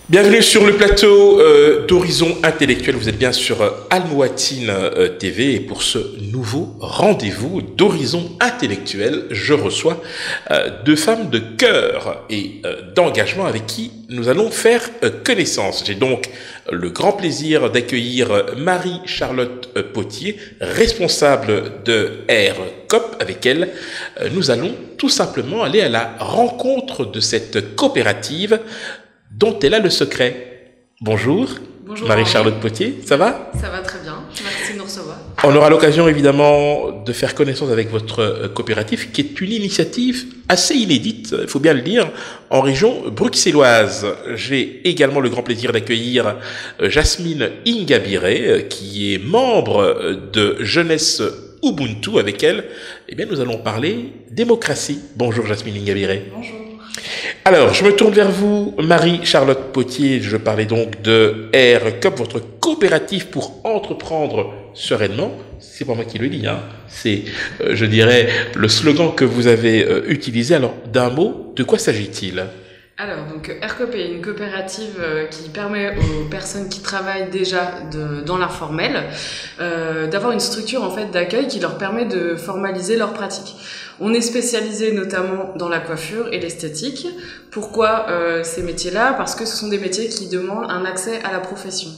Bienvenue sur le plateau d'Horizon Intellectuel. Vous êtes bien sur Al-Mouatine TV et pour ce nouveau rendez-vous d'Horizon Intellectuel, je reçois deux femmes de cœur et d'engagement avec qui nous allons faire connaissance. J'ai donc le grand plaisir d'accueillir Marie-Charlotte Potier, responsable de RCOP. Avec elle, nous allons tout simplement aller à la rencontre de cette coopérative dont elle a le secret. Bonjour, bonjour Marie-Charlotte Potier, ça va? Ça va très bien, merci de nous recevoir. On aura l'occasion évidemment de faire connaissance avec votre coopérative qui est une initiative assez inédite, il faut bien le dire, en région bruxelloise. J'ai également le grand plaisir d'accueillir Jasmine Ingabire qui est membre de Jeunesse Ubuntu. Avec elle, eh bien, nous allons parler démocratie. Bonjour Jasmine Ingabire. Bonjour. Alors, je me tourne vers vous, Marie-Charlotte Potier. Je parlais donc de RCOP, votre coopérative pour entreprendre sereinement. C'est pas moi qui le dis, hein. C'est, je dirais, le slogan que vous avez utilisé. Alors, d'un mot, de quoi s'agit-il ? Alors, donc, RCOP est une coopérative qui permet aux personnes qui travaillent déjà dans l'informel d'avoir une structure en fait d'accueil qui leur permet de formaliser leurs pratiques. On est spécialisé notamment dans la coiffure et l'esthétique. Pourquoi ces métiers-là? Parce que ce sont des métiers qui demandent un accès à la profession.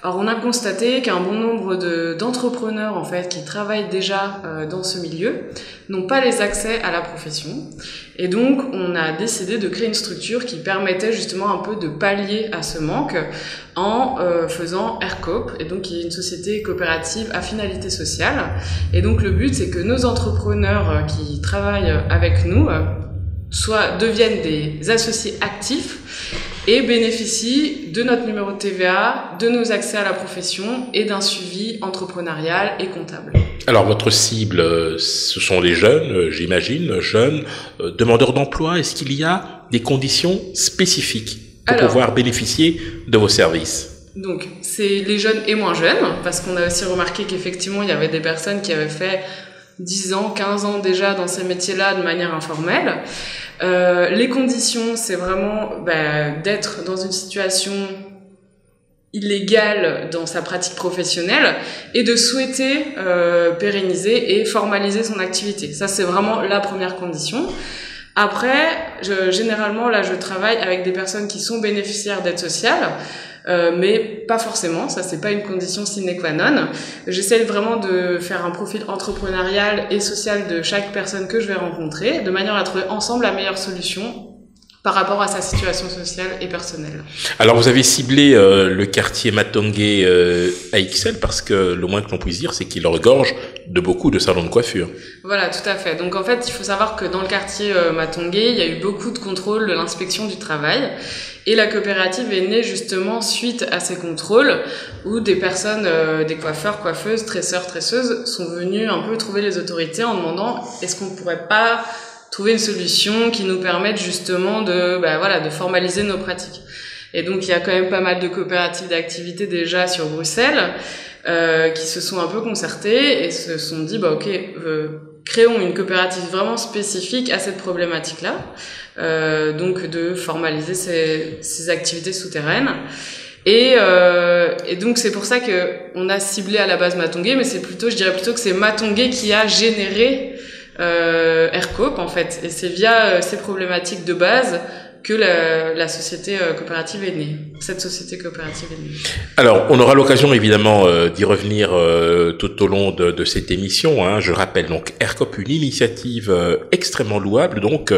Alors on a constaté qu'un bon nombre d'entrepreneurs en fait qui travaillent déjà dans ce milieu n'ont pas les accès à la profession. Et donc on a décidé de créer une structure qui permettait justement un peu de pallier à ce manque en faisant RCOP, et donc qui est une société coopérative à finalité sociale. Et donc le but c'est que nos entrepreneurs qui travaillent avec nous soit deviennent des associés actifs et bénéficient de notre numéro de TVA, de nos accès à la profession et d'un suivi entrepreneurial et comptable. Alors votre cible, ce sont les jeunes, j'imagine, jeunes, demandeurs d'emploi. Est-ce qu'il y a des conditions spécifiques pour pouvoir bénéficier de vos services? Donc, c'est les jeunes et moins jeunes, parce qu'on a aussi remarqué qu'effectivement, il y avait des personnes qui avaient fait 10 ans, 15 ans déjà dans ces métiers-là de manière informelle. Les conditions, c'est vraiment d'être dans une situation illégale dans sa pratique professionnelle et de souhaiter pérenniser et formaliser son activité. Ça, c'est vraiment la première condition. Après, généralement, là, je travaille avec des personnes qui sont bénéficiaires d'aide sociale, mais pas forcément, ça c'est pas une condition sine qua non. J'essaie vraiment de faire un profil entrepreneurial et social de chaque personne que je vais rencontrer, de manière à trouver ensemble la meilleure solution par rapport à sa situation sociale et personnelle. Alors vous avez ciblé le quartier Matongé à XL parce que le moins que l'on puisse dire, c'est qu'il regorge de beaucoup de salons de coiffure. Voilà, tout à fait. Donc en fait, il faut savoir que dans le quartier Matongé, il y a eu beaucoup de contrôles de l'inspection du travail. Et la coopérative est née justement suite à ces contrôles où des personnes, des coiffeurs, coiffeuses, tresseurs, tresseuses sont venus un peu trouver les autorités en demandant est-ce qu'on pourrait pas trouver une solution qui nous permette justement de formaliser nos pratiques. Et donc il y a quand même pas mal de coopératives d'activités déjà sur Bruxelles qui se sont un peu concertées et se sont dit créons une coopérative vraiment spécifique à cette problématique-là, donc de formaliser ces activités souterraines. Et donc c'est pour ça que on a ciblé à la base Matongé, mais je dirais plutôt que c'est Matongé qui a généré RCOP en fait, et c'est via ces problématiques de base que la société coopérative est née. Cette société coopérative est née. Alors, on aura l'occasion évidemment d'y revenir tout au long de cette émission. Hein. Je rappelle donc RCOP, une initiative extrêmement louable, donc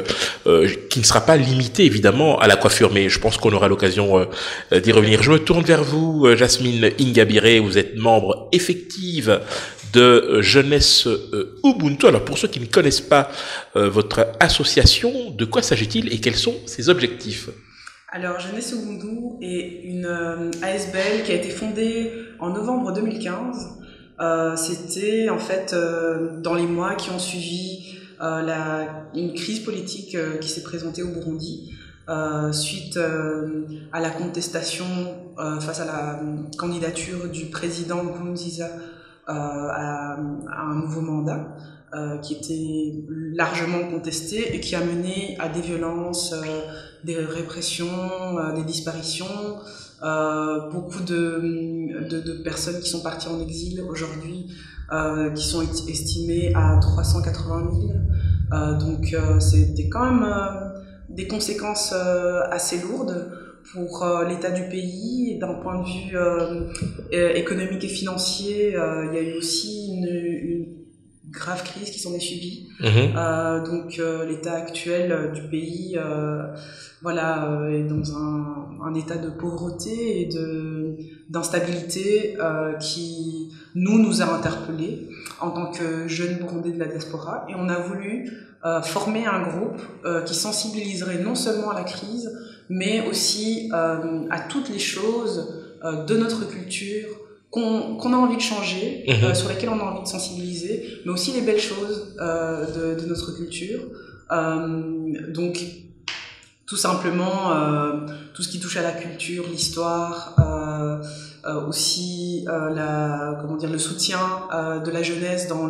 qui ne sera pas limitée évidemment à la coiffure, mais je pense qu'on aura l'occasion d'y revenir. Je me tourne vers vous, Jasmine Ingabire. Vous êtes membre effective de Jeunesse Ubuntu. Alors, pour ceux qui ne connaissent pas votre association, de quoi s'agit-il et quels sont ses objectifs? Alors, Jeunesse Ubuntu est une ASBL qui a été fondée en novembre 2015. C'était en fait dans les mois qui ont suivi une crise politique qui s'est présentée au Burundi suite à la contestation face à la candidature du président Nkurunziza à un nouveau mandat qui était largement contesté et qui a mené à des violences des répressions, des disparitions, beaucoup de personnes qui sont parties en exil aujourd'hui, qui sont estimées à 380 000. Donc c'était quand même des conséquences assez lourdes pour l'état du pays. D'un point de vue économique et financier, il y a eu aussi une grave crise qui s'en est suivie. Donc l'état actuel du pays est dans un état de pauvreté et d'instabilité qui nous a interpellés en tant que jeunes Burundais de la diaspora, et on a voulu former un groupe qui sensibiliserait non seulement à la crise, mais aussi à toutes les choses de notre culture qu'on a envie de changer, sur lesquelles on a envie de sensibiliser, mais aussi les belles choses de notre culture. Donc, tout simplement, tout ce qui touche à la culture, l'histoire, aussi le soutien de la jeunesse dans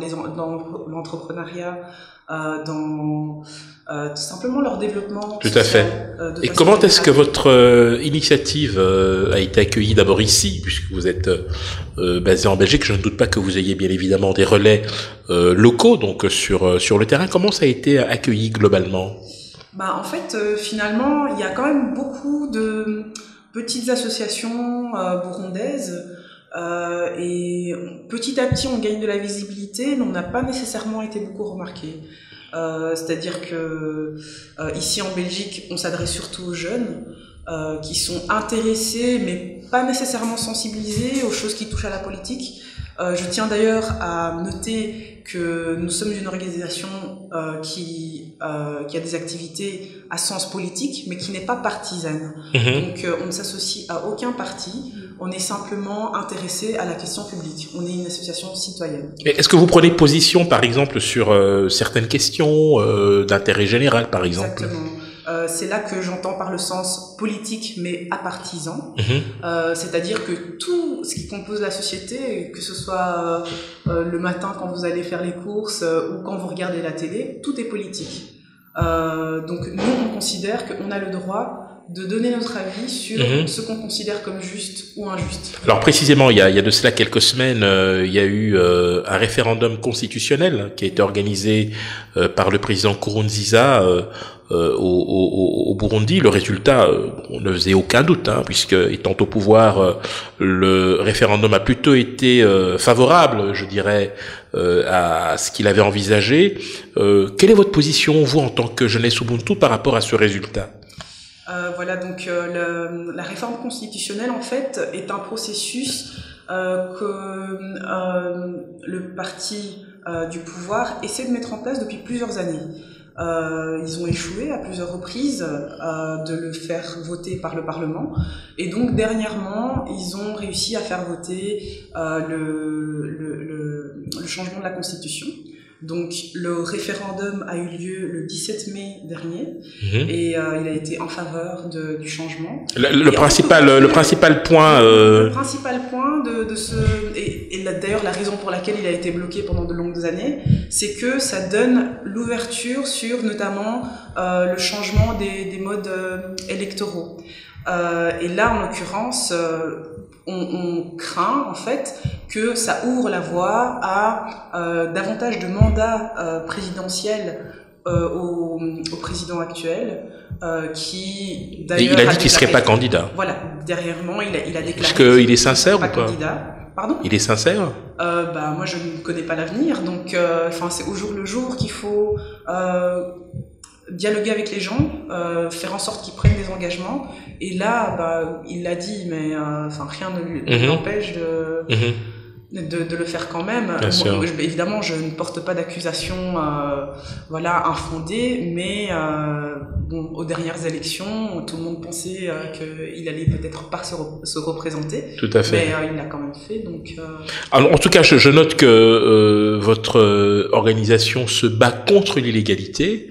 l'entrepreneuriat, tout simplement leur développement. Tout à fait. Et comment est-ce que votre initiative a été accueillie d'abord ici, puisque vous êtes basé en Belgique? Je ne doute pas que vous ayez bien évidemment des relais locaux, donc sur le terrain. Comment ça a été accueilli globalement? En fait, finalement, il y a quand même beaucoup de petites associations burundaises, et petit à petit on gagne de la visibilité, mais on n'a pas nécessairement été beaucoup remarqués. C'est-à-dire que ici en Belgique, on s'adresse surtout aux jeunes qui sont intéressés, mais pas nécessairement sensibilisés aux choses qui touchent à la politique. Je tiens d'ailleurs à noter que nous sommes une organisation qui a des activités à sens politique, mais qui n'est pas partisane. Donc on ne s'associe à aucun parti, on est simplement intéressé à la question publique. On est une association citoyenne. Est-ce que vous prenez position, par exemple, sur certaines questions d'intérêt général, par exemple? Exactement. C'est là que j'entends par le sens politique mais apartisan, c'est-à-dire que tout ce qui compose la société, que ce soit le matin quand vous allez faire les courses ou quand vous regardez la télé, tout est politique. Donc nous on considère qu'on a le droit de donner notre avis sur ce qu'on considère comme juste ou injuste. Alors précisément, il y a de cela quelques semaines, il y a eu un référendum constitutionnel qui a été organisé par le président Nkurunziza au Burundi. Le résultat, on ne faisait aucun doute, puisque étant au pouvoir, le référendum a plutôt été favorable, je dirais, à ce qu'il avait envisagé. Quelle est votre position, vous, en tant que jeunesse Ubuntu, par rapport à ce résultat? Donc la réforme constitutionnelle, en fait, est un processus que le parti du pouvoir essaie de mettre en place depuis plusieurs années. Ils ont échoué à plusieurs reprises de le faire voter par le Parlement, et donc dernièrement ils ont réussi à faire voter le changement de la Constitution. Donc le référendum a eu lieu le 17 mai dernier, et il a été en faveur du changement. Le principal point de ce, et d'ailleurs la raison pour laquelle il a été bloqué pendant de longues années, c'est que ça donne l'ouverture sur notamment le changement des modes électoraux. Et là, en l'occurrence, on craint en fait que ça ouvre la voie à davantage de mandats présidentiels au président actuel, qui d'ailleurs il a dit qu'il serait pas candidat. Voilà, derrièrement il a déclaré. Est-ce qu'il est sincère ou pas? Candidat. Pardon? Il est sincère? Moi je ne connais pas l'avenir, donc c'est au jour le jour qu'il faut dialoguer avec les gens, faire en sorte qu'ils prennent des engagements. Et là, il l'a dit, mais rien ne l'empêche de le faire quand même. Moi, évidemment, je ne porte pas d'accusation infondée, mais aux dernières élections, tout le monde pensait qu'il allait peut-être pas se représenter. Tout à fait. Mais il l'a quand même fait. Donc, Alors, en tout cas, je note que votre organisation se bat contre l'illégalité.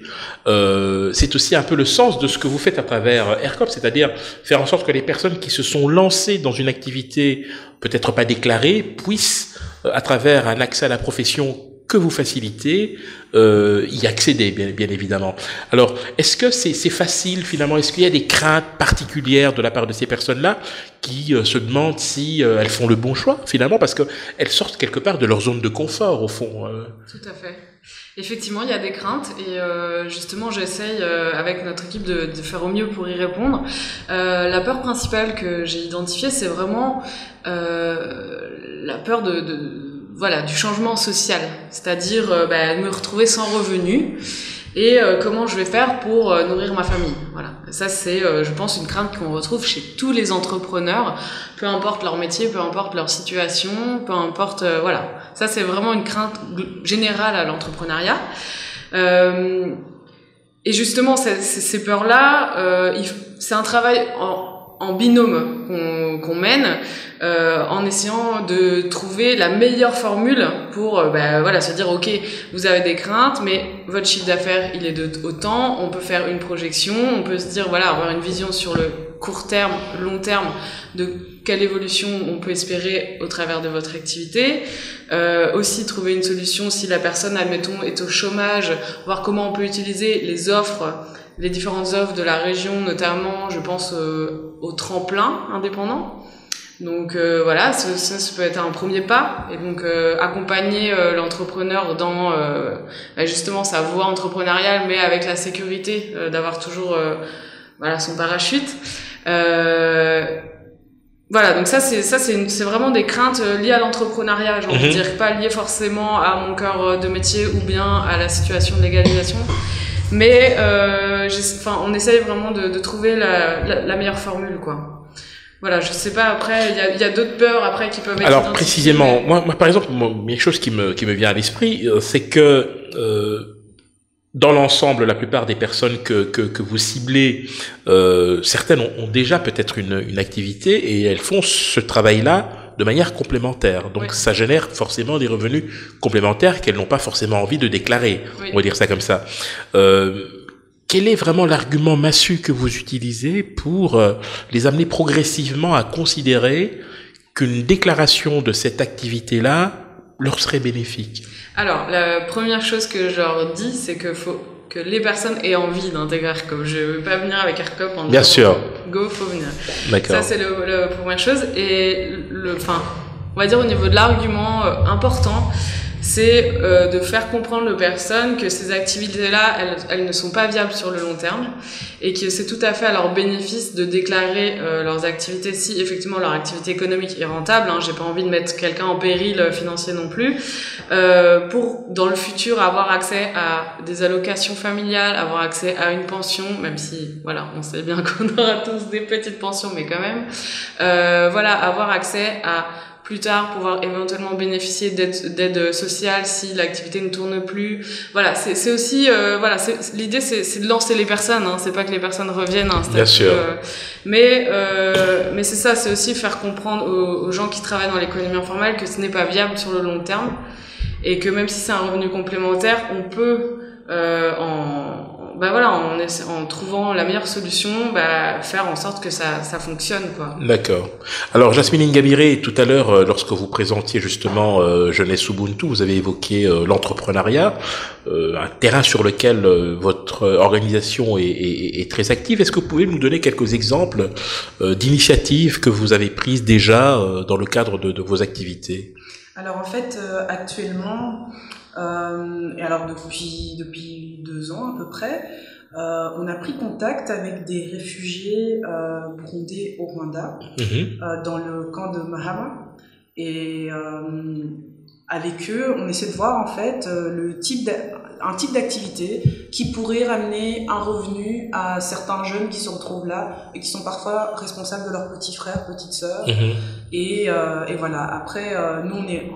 C'est aussi un peu le sens de ce que vous faites à travers ERCOP, c'est-à-dire faire en sorte que les personnes qui se sont lancées dans une activité peut-être pas déclarée puissent, à travers un accès à la profession que vous facilitez y accéder, bien évidemment. Alors, est-ce que c'est facile finalement? Est-ce qu'il y a des craintes particulières de la part de ces personnes-là qui se demandent si elles font le bon choix finalement, parce que elles sortent quelque part de leur zone de confort au fond? Tout à fait. Effectivement, il y a des craintes et justement, j'essaye avec notre équipe de faire au mieux pour y répondre. La peur principale que j'ai identifiée, c'est vraiment la peur voilà, du changement social, c'est-à-dire me retrouver sans revenu et comment je vais faire pour nourrir ma famille. Voilà. Et ça, c'est, je pense, une crainte qu'on retrouve chez tous les entrepreneurs, peu importe leur métier, peu importe leur situation, peu importe, voilà. Ça, c'est vraiment une crainte générale à l'entrepreneuriat. Et justement, ces peurs-là, c'est un travail en binôme qu'on mène, en essayant de trouver la meilleure formule pour voilà, se dire ok, vous avez des craintes, mais votre chiffre d'affaires il est de autant, on peut faire une projection, on peut se dire voilà, avoir une vision sur le court terme, long terme de quelle évolution on peut espérer au travers de votre activité, aussi trouver une solution si la personne admettons est au chômage, voir comment on peut utiliser les offres, les différentes offres de la région, notamment je pense au tremplin indépendant. Donc voilà, ça peut être un premier pas, et donc accompagner l'entrepreneur dans justement sa voie entrepreneuriale, mais avec la sécurité d'avoir toujours voilà son parachute. Voilà, donc ça c'est vraiment des craintes liées à l'entrepreneuriat, j'ai envie de dire, pas liées forcément à mon cœur de métier ou bien à la situation de légalisation. Mais on essaye vraiment de trouver la meilleure formule, quoi. Voilà, je sais pas, après, il y a d'autres peurs après qui peuvent être alors, précisément, moi, par exemple, il y a une chose qui me vient à l'esprit, c'est que, dans l'ensemble, la plupart des personnes que vous ciblez, certaines ont déjà peut-être une activité et elles font ce travail-là de manière complémentaire. Donc, ça génère forcément des revenus complémentaires qu'elles n'ont pas forcément envie de déclarer. Oui. On va dire ça comme ça. Quel est vraiment l'argument massu que vous utilisez pour les amener progressivement à considérer qu'une déclaration de cette activité-là leur serait bénéfique? Alors, la première chose que je leur dis, c'est que faut que les personnes aient envie d'intégrer ARCOP. Je ne veux pas venir avec ARCOP en disant bien sûr. Go, faut venir. D'accord. Ça, c'est la première chose. Et on va dire au niveau de l'argument important, c'est de faire comprendre aux personnes que ces activités-là, elles ne sont pas viables sur le long terme et que c'est tout à fait à leur bénéfice de déclarer leurs activités si effectivement leur activité économique est rentable. J'ai pas envie de mettre quelqu'un en péril financier non plus. Pour dans le futur avoir accès à des allocations familiales, avoir accès à une pension, même si voilà, on sait bien qu'on aura tous des petites pensions, mais quand même, voilà, avoir accès à plus tard pouvoir éventuellement bénéficier d'aide sociale si l'activité ne tourne plus. Voilà, c'est aussi voilà, l'idée c'est de lancer les personnes, c'est pas que les personnes reviennent. Bien sûr. Mais c'est ça, c'est aussi faire comprendre aux gens qui travaillent dans l'économie informelle que ce n'est pas viable sur le long terme et que même si c'est un revenu complémentaire, on peut en trouvant la meilleure solution, faire en sorte que ça fonctionne, quoi. D'accord. Alors, Jasmine Ngabire, tout à l'heure, lorsque vous présentiez justement Jeunesse Ubuntu, vous avez évoqué l'entrepreneuriat, un terrain sur lequel votre organisation est très active. Est-ce que vous pouvez nous donner quelques exemples d'initiatives que vous avez prises déjà dans le cadre de vos activités? Alors en fait, actuellement, et alors depuis 2 ans à peu près, on a pris contact avec des réfugiés burundais au Rwanda, dans le camp de Mahama, et avec eux, on essaie de voir en fait un type d'activité qui pourrait ramener un revenu à certains jeunes qui se retrouvent là et qui sont parfois responsables de leurs petits frères, petites sœurs. Et voilà. Après, nous on est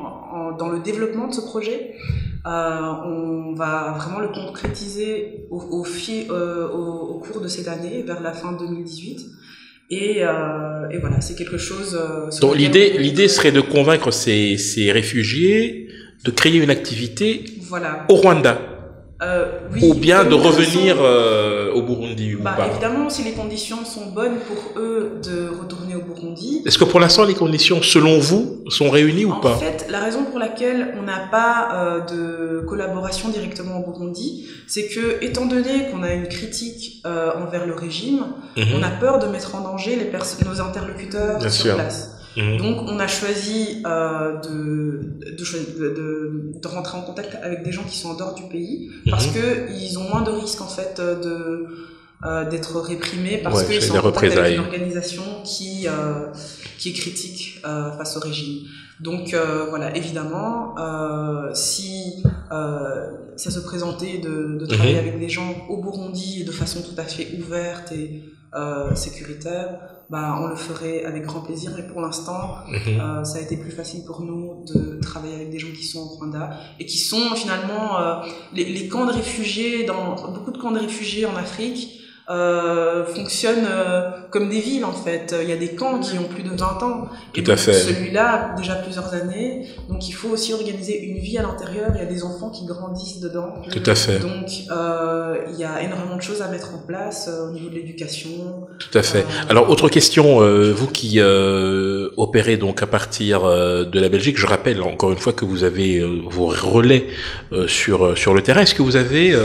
dans le développement de ce projet. On va vraiment le concrétiser au cours de cette année, vers la fin 2018. Et voilà, c'est quelque chose. Donc l'idée serait de convaincre ces réfugiés de créer une activité au Rwanda. Oui, ou bien de une raison. revenir au Burundi ou pas? Évidemment, si les conditions sont bonnes pour eux de retourner au Burundi. Est-ce que pour l'instant les conditions, selon vous, sont réunies ou pas? En fait, la raison pour laquelle on n'a pas de collaboration directement au Burundi, c'est que, étant donné qu'on a une critique envers le régime, on a peur de mettre en danger nos interlocuteurs Bien sur sûr. place. Donc, on a choisi de rentrer en contact avec des gens qui sont en dehors du pays, parce que ils ont moins de risques en fait d'être réprimés, parce qu'ils sont en contact avec une organisation qui est critique face au régime. Donc voilà, évidemment, si ça se présentait de travailler avec des gens au Burundi de façon tout à fait ouverte et sécuritaire, on le ferait avec grand plaisir. Et pour l'instant, ça a été plus facile pour nous de travailler avec des gens qui sont en Rwanda et qui sont finalement les camps de réfugiés, beaucoup de camps de réfugiés en Afrique fonctionnent comme des villes en fait. Il y a des camps qui ont plus de 20 ans. Et donc, celui-là, déjà plusieurs années. Donc il faut aussi organiser une vie à l'intérieur. Il y a des enfants qui grandissent dedans. Tout à fait. Donc il y a énormément de choses à mettre en place au niveau de l'éducation. Tout à fait. Alors autre question, vous qui opérez donc à partir de la Belgique, je rappelle encore une fois que vous avez vos relais sur le terrain. Est-ce que vous avez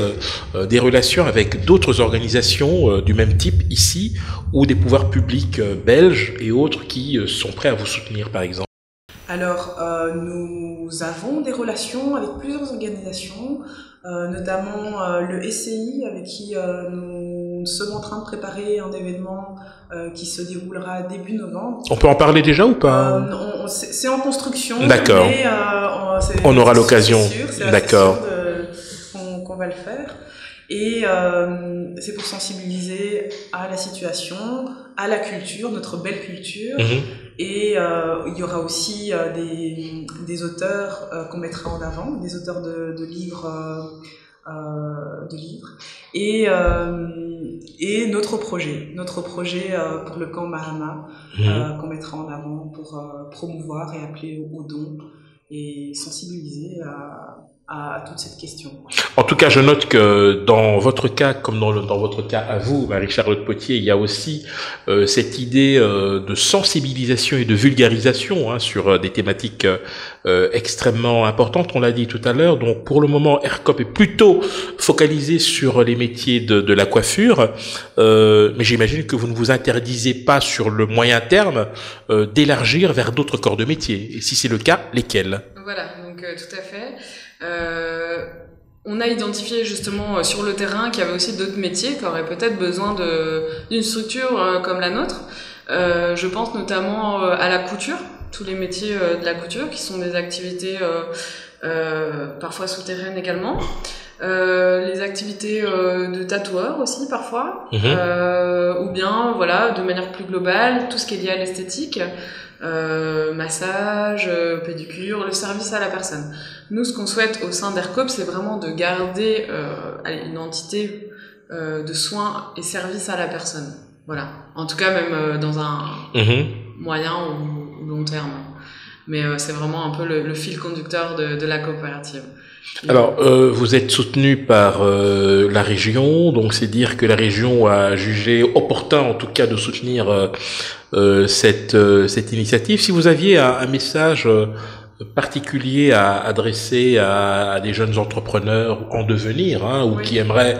des relations avec d'autres organisations du même type ici, ou des pouvoirs publics belges et autres qui sont prêts à vous soutenir par exemple? Alors, nous avons des relations avec plusieurs organisations, notamment le SCI, avec qui nous sommes en train de préparer un événement qui se déroulera début novembre. On peut en parler déjà ou pas? C'est en construction. D'accord. Mais, on aura l'occasion. D'accord. Qu'on va le faire. Et c'est pour sensibiliser à la situation, à la culture, notre belle culture. Et il y aura aussi des auteurs qu'on mettra en avant, des auteurs de livres, et notre projet pour le camp Mahama qu'on mettra en avant pour promouvoir et appeler aux dons et sensibiliser à toute cette question. En tout cas, je note que dans votre cas, comme dans votre cas à vous, Marie-Charlotte Potier, il y a aussi cette idée de sensibilisation et de vulgarisation sur des thématiques extrêmement importantes, on l'a dit tout à l'heure. Donc pour le moment, ERCOP est plutôt focalisé sur les métiers de la coiffure, mais j'imagine que vous ne vous interdisez pas sur le moyen terme d'élargir vers d'autres corps de métier. Et si c'est le cas, lesquels? Voilà, donc tout à fait. On a identifié justement sur le terrain qu'il y avait aussi d'autres métiers qui auraient peut-être besoin d'une structure comme la nôtre. Je pense notamment à la couture, tous les métiers de la couture qui sont des activités parfois souterraines également. Les activités de tatoueurs aussi parfois, ou bien voilà, de manière plus globale, tout ce qui est lié à l'esthétique. Massage, pédicure, le service à la personne. Nous, ce qu'on souhaite au sein d'ERCOP, c'est vraiment de garder une entité de soins et service à la personne. Voilà. En tout cas, même dans un moyen ou long terme. Mais c'est vraiment un peu le fil conducteur de la coopérative. Alors, vous êtes soutenu par la région, donc c'est dire que la région a jugé opportun, en tout cas, de soutenir cette initiative. Si vous aviez un message particulier à adresser à des jeunes entrepreneurs en devenir, ou qui aimeraient,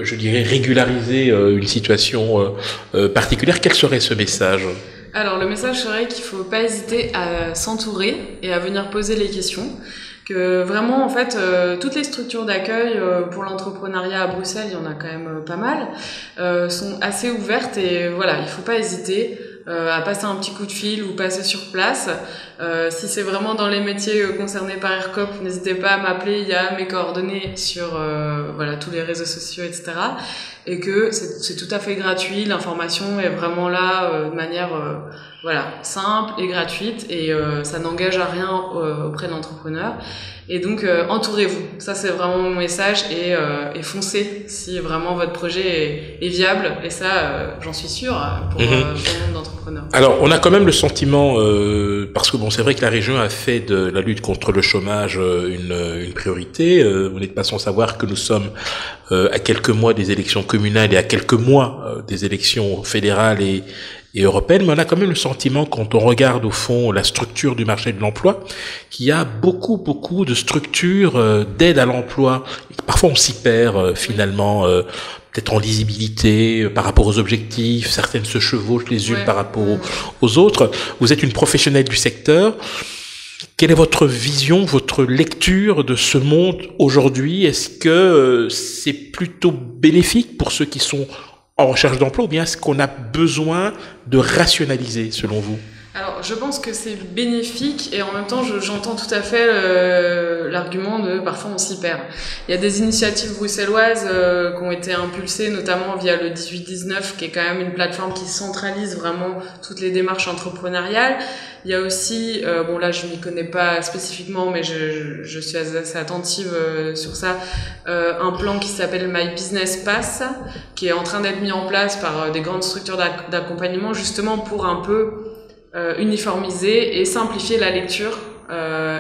je dirais, régulariser une situation particulière, quel serait ce message ? Alors, le message serait qu'il faut pas hésiter à s'entourer et à venir poser les questions. Que vraiment, en fait, toutes les structures d'accueil pour l'entrepreneuriat à Bruxelles, il y en a quand même pas mal, sont assez ouvertes et voilà, il faut pas hésiter à passer un petit coup de fil ou passer sur place. Si c'est vraiment dans les métiers concernés par ERCOP, n'hésitez pas à m'appeler, il y a mes coordonnées sur voilà, tous les réseaux sociaux, etc. Et que c'est tout à fait gratuit, l'information est vraiment là de manière voilà, simple et gratuite et ça n'engage à rien auprès de l'entrepreneur. Et donc entourez-vous, ça c'est vraiment mon message et foncez si vraiment votre projet est viable et ça j'en suis sûre pour le monde d'entrepreneurs. Alors, on a quand même le sentiment, parce que bon, c'est vrai que la région a fait de la lutte contre le chômage une priorité. Vous n'êtes pas sans savoir que nous sommes à quelques mois des élections communales et à quelques mois des élections fédérales et européennes, mais on a quand même le sentiment, quand on regarde au fond la structure du marché de l'emploi, qu'il y a beaucoup de structures d'aide à l'emploi. Parfois, on s'y perd finalement. Peut-être en lisibilité par rapport aux objectifs, certaines se chevauchent les unes par rapport aux autres. Vous êtes une professionnelle du secteur. Quelle est votre vision, votre lecture de ce monde aujourd'hui? Est-ce que c'est plutôt bénéfique pour ceux qui sont en recherche d'emploi, ou bien est-ce qu'on a besoin de rationaliser selon vous? Alors, je pense que c'est bénéfique et en même temps, j'entends tout à fait l'argument de parfois on s'y perd. Il y a des initiatives bruxelloises qui ont été impulsées, notamment via le 18-19, qui est quand même une plateforme qui centralise vraiment toutes les démarches entrepreneuriales. Il y a aussi, bon là je m'y connais pas spécifiquement, mais je suis assez attentive sur ça, un plan qui s'appelle My Business Pass, qui est en train d'être mis en place par des grandes structures d'accompagnement, justement pour un peu uniformiser et simplifier la lecture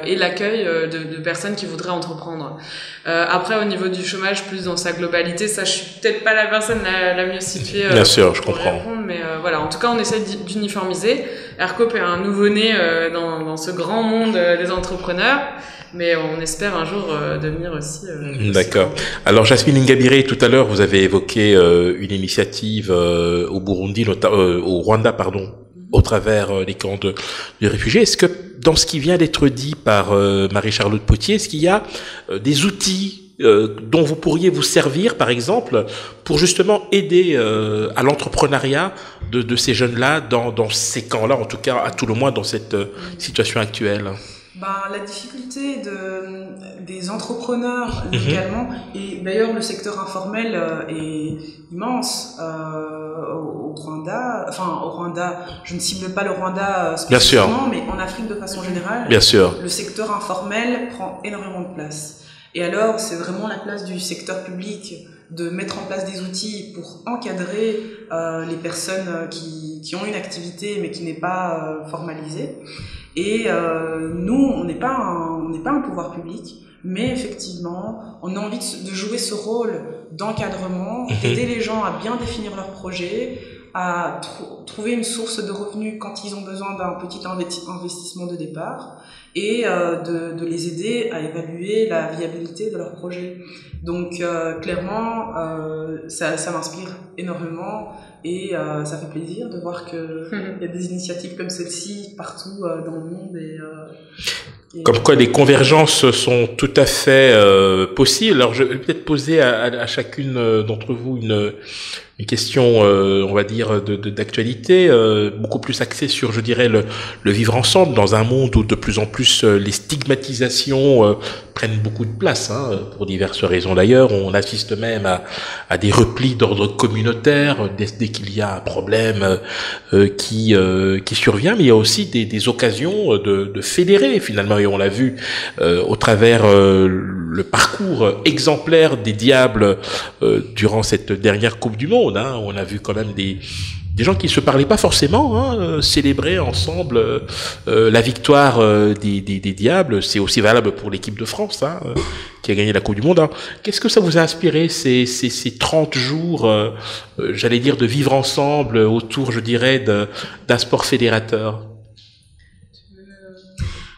et l'accueil de personnes qui voudraient entreprendre. Après, au niveau du chômage, plus dans sa globalité, ça, je suis peut-être pas la personne la mieux située Bien sûr, je pour comprends. répondre, mais voilà, en tout cas, on essaie d'uniformiser. Aircoop est un nouveau-né dans ce grand monde des entrepreneurs, mais on espère un jour devenir aussi... D'accord. Alors, Jasmine Ngabire, tout à l'heure, vous avez évoqué une initiative au Burundi, au Rwanda, pardon, au travers des camps de réfugiés. Est-ce que dans ce qui vient d'être dit par Marie-Charlotte Potier, est-ce qu'il y a des outils dont vous pourriez vous servir, par exemple, pour justement aider à l'entrepreneuriat de ces jeunes-là dans ces camps-là, en tout cas, à tout le moins dans cette situation actuelle? La difficulté des entrepreneurs localement, et d'ailleurs le secteur informel est immense au Rwanda, je ne cible pas le Rwanda spécifiquement, mais en Afrique de façon générale, bien sûr, le secteur informel prend énormément de place. Et alors, c'est vraiment la place du secteur public de mettre en place des outils pour encadrer les personnes qui ont une activité mais qui n'est pas formalisée. Et nous, on n'est pas un pouvoir public, mais effectivement, on a envie de jouer ce rôle d'encadrement, d'aider les gens à bien définir leurs projets, à trouver une source de revenus quand ils ont besoin d'un petit investissement de départ, et de les aider à évaluer la viabilité de leur projet. Donc clairement, ça m'inspire énormément, et ça fait plaisir de voir qu'il y a des initiatives comme celle-ci partout dans le monde. Comme quoi les convergences sont tout à fait possibles. Alors je vais peut-être poser à chacune d'entre vous une question, on va dire, d'actualité, beaucoup plus axée sur, je dirais, le vivre ensemble dans un monde où de plus en plus les stigmatisations prennent beaucoup de place, pour diverses raisons d'ailleurs. On assiste même à des replis d'ordre communautaire dès qu'il y a un problème qui survient, mais il y a aussi des occasions de fédérer finalement, et on l'a vu au travers le parcours exemplaire des Diables durant cette dernière Coupe du Monde. On a vu quand même des gens qui se parlaient pas forcément célébrer ensemble la victoire des Diables. C'est aussi valable pour l'équipe de France qui a gagné la Coupe du Monde. Qu'est-ce que ça vous a inspiré ces 30 jours, j'allais dire, de vivre ensemble autour, je dirais, d'un sport fédérateur?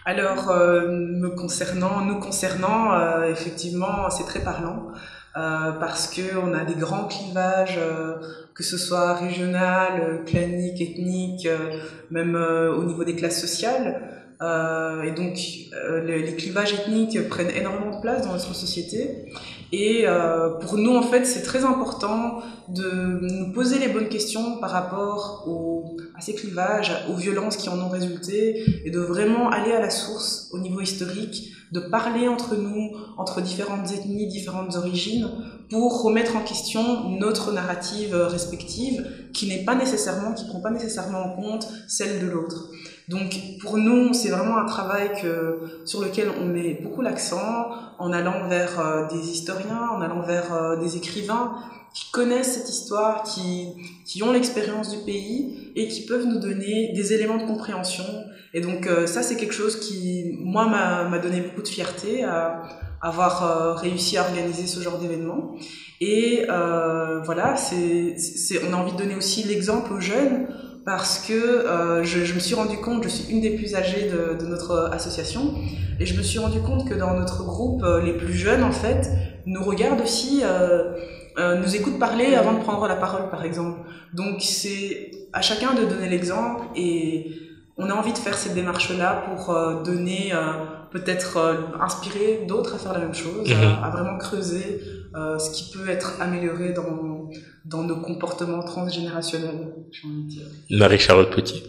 Alors, nous concernant, effectivement, c'est très parlant. Parce que on a des grands clivages, que ce soit régional, clanique, ethnique, même au niveau des classes sociales. Et donc, les clivages ethniques prennent énormément de place dans notre société. Et pour nous, en fait, c'est très important de nous poser les bonnes questions par rapport à ces clivages, aux violences qui en ont résulté, et de vraiment aller à la source au niveau historique, de parler entre nous, entre différentes ethnies, différentes origines, pour remettre en question notre narrative respective, qui prend pas nécessairement en compte celle de l'autre. Donc pour nous, c'est vraiment un travail sur lequel on met beaucoup l'accent, en allant vers des historiens, en allant vers des écrivains qui connaissent cette histoire, qui ont l'expérience du pays et qui peuvent nous donner des éléments de compréhension. Et donc ça, c'est quelque chose qui, moi, m'a donné beaucoup de fierté à avoir réussi à organiser ce genre d'événement. Et voilà, on a envie de donner aussi l'exemple aux jeunes parce que je me suis rendu compte, je suis une des plus âgées de notre association, et je me suis rendu compte que dans notre groupe, les plus jeunes, en fait, nous regardent aussi, nous écoutent parler avant de prendre la parole, par exemple. Donc c'est à chacun de donner l'exemple, et on a envie de faire cette démarche-là pour donner, peut-être inspirer d'autres à faire la même chose, à vraiment creuser ce qui peut être amélioré dans nos comportements transgénérationnels, j'ai envie de dire. Marie-Charlotte Potier.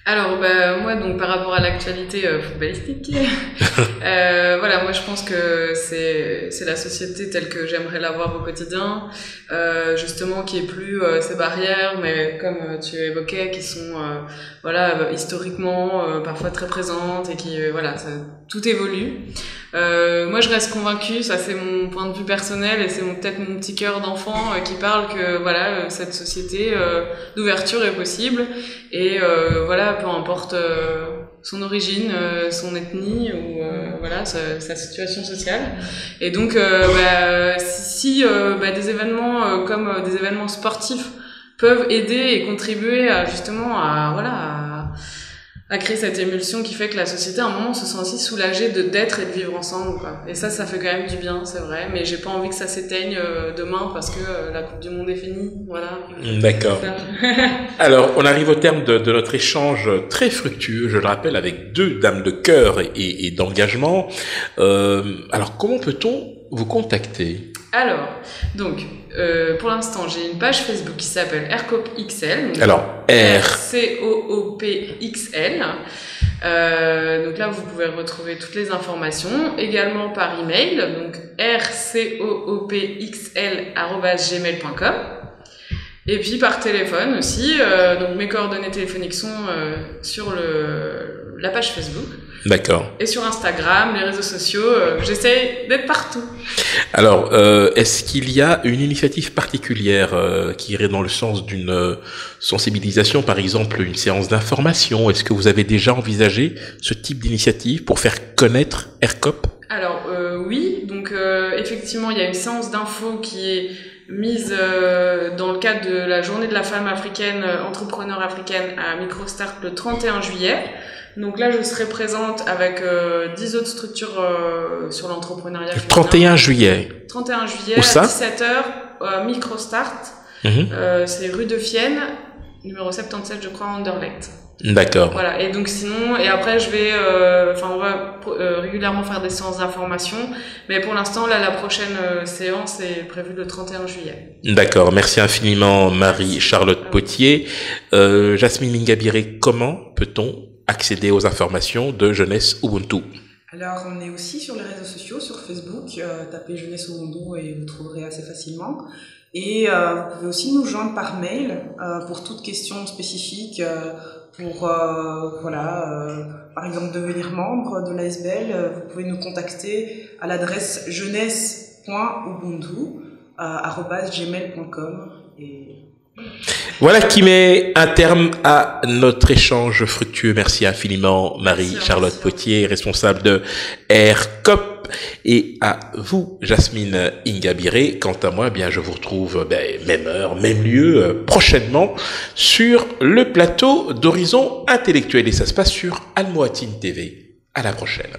Alors, moi, donc, par rapport à l'actualité footballistique, voilà, moi, je pense que c'est la société telle que j'aimerais la voir au quotidien, justement, qui est plus ces barrières, mais comme tu évoquais, qui sont, voilà, historiquement, parfois très présentes et qui, voilà, tout évolue. Moi, je reste convaincue, ça c'est mon point de vue personnel et c'est peut-être mon petit cœur d'enfant qui parle que voilà, cette société d'ouverture est possible et voilà, peu importe son origine, son ethnie ou voilà, sa situation sociale. Et donc, si des événements comme des événements sportifs peuvent aider et contribuer à justement à créer cette émulsion qui fait que la société à un moment se sent aussi soulagée d'être et de vivre ensemble, quoi. Et ça fait quand même du bien, c'est vrai, mais j'ai pas envie que ça s'éteigne demain parce que la Coupe du Monde est finie, voilà. D'accord. Alors on arrive au terme de notre échange très fructueux, je le rappelle, avec deux dames de cœur et d'engagement. Alors comment peut-on vous contacter? Alors, donc, pour l'instant, j'ai une page Facebook qui s'appelle RCOOPXL. Alors, RCOOPXL. Donc là, vous pouvez retrouver toutes les informations, également par email, donc rcoopxl@gmail.com. Et puis par téléphone aussi, donc mes coordonnées téléphoniques sont sur la page Facebook. D'accord. Et sur Instagram, les réseaux sociaux, j'essaie d'être partout. Alors, est-ce qu'il y a une initiative particulière qui irait dans le sens d'une sensibilisation, par exemple une séance d'information? Est-ce que vous avez déjà envisagé ce type d'initiative pour faire connaître RCOOP? Alors, oui. Donc, effectivement, il y a une séance d'info qui est mise dans le cadre de la journée de la femme africaine, entrepreneur africaine à Microstart le 31 juillet. Donc là, je serai présente avec 10 autres structures sur l'entrepreneuriat féminin. 31 juillet. 31 juillet, Où ça? à 17h, Microstart. C'est rue de Fienne, numéro 77, je crois, Anderlecht. D'accord. Voilà, et donc sinon, et après je vais, on va régulièrement faire des séances d'information, mais pour l'instant, là, la prochaine séance est prévue le 31 juillet. D'accord, merci infiniment Marie-Charlotte Potier. Jasmine Ingabire, comment peut-on accéder aux informations de Jeunesse Ubuntu? Alors, on est aussi sur les réseaux sociaux, sur Facebook, tapez Jeunesse Ubuntu et vous trouverez assez facilement. Et vous pouvez aussi nous joindre par mail pour toute question spécifique, pour par exemple devenir membre de l'ASBL. Vous pouvez nous contacter à l'adresse jeunesse.ubuntu@gmail.com. Voilà qui met un terme à notre échange fructueux. Merci infiniment Marie-Charlotte Potier, responsable de RCOOP, et à vous Jasmine Ingabire. Quant à moi, je vous retrouve même heure, même lieu, prochainement sur le plateau d'Horizon Intellectuel, et ça se passe sur Almoatine TV. À la prochaine.